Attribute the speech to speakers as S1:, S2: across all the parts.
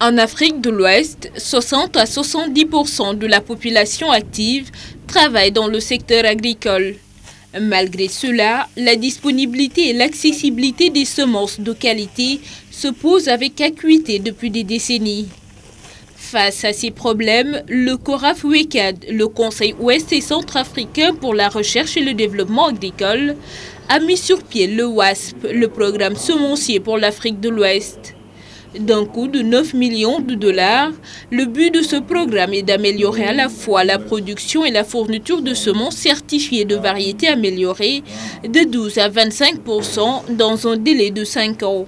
S1: En Afrique de l'Ouest, 60 à 70% de la population active travaille dans le secteur agricole. Malgré cela, la disponibilité et l'accessibilité des semences de qualité se posent avec acuité depuis des décennies. Face à ces problèmes, le CORAF-WECAD, le Conseil ouest et centrafricain pour la recherche et le développement agricole, a mis sur pied le WASP, le programme semencier pour l'Afrique de l'Ouest. D'un coût de 9 millions de dollars, le but de ce programme est d'améliorer à la fois la production et la fourniture de semences certifiées de variétés améliorées de 12 à 25% dans un délai de 5 ans.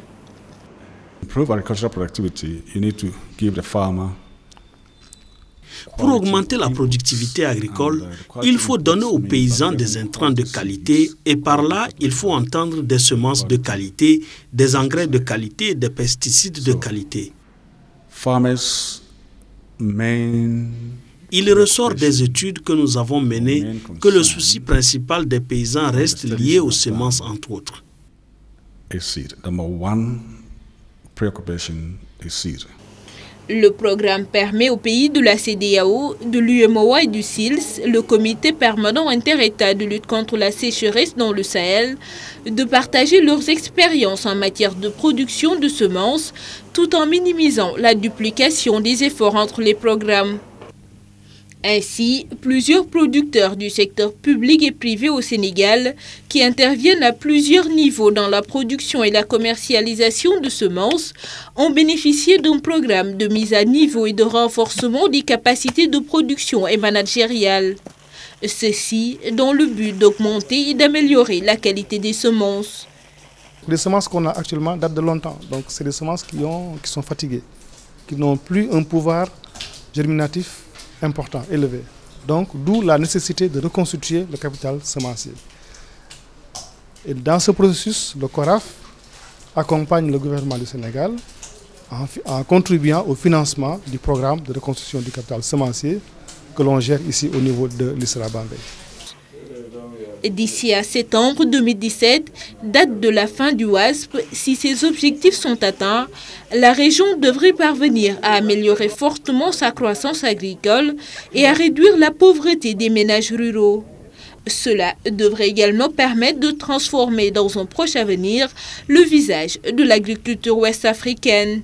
S2: Pour augmenter la productivité agricole, il faut donner aux paysans des intrants de qualité et par là, il faut entendre des semences de qualité, des engrais de qualité et des pesticides de qualité. Il ressort des études que nous avons menées que le souci principal des paysans reste lié aux semences, entre autres.
S1: Le programme permet aux pays de la CEDEAO, de l'UEMOA et du SILS, le comité permanent inter-État de lutte contre la sécheresse dans le Sahel, de partager leurs expériences en matière de production de semences, tout en minimisant la duplication des efforts entre les programmes. Ainsi, plusieurs producteurs du secteur public et privé au Sénégal, qui interviennent à plusieurs niveaux dans la production et la commercialisation de semences, ont bénéficié d'un programme de mise à niveau et de renforcement des capacités de production et managériales. Ceci dans le but d'augmenter et d'améliorer la qualité des semences.
S3: Les semences qu'on a actuellement datent de longtemps, donc c'est des semences qui sont fatiguées, qui n'ont plus un pouvoir germinatif important, élevé. Donc, d'où la nécessité de reconstituer le capital semencier. Et dans ce processus, le CORAF accompagne le gouvernement du Sénégal en contribuant au financement du programme de reconstruction du capital semencier que l'on gère ici au niveau de l'ISRA Bambey.
S1: D'ici à septembre 2017, date de la fin du WASP, si ces objectifs sont atteints, la région devrait parvenir à améliorer fortement sa croissance agricole et à réduire la pauvreté des ménages ruraux. Cela devrait également permettre de transformer dans un proche avenir le visage de l'agriculture ouest-africaine.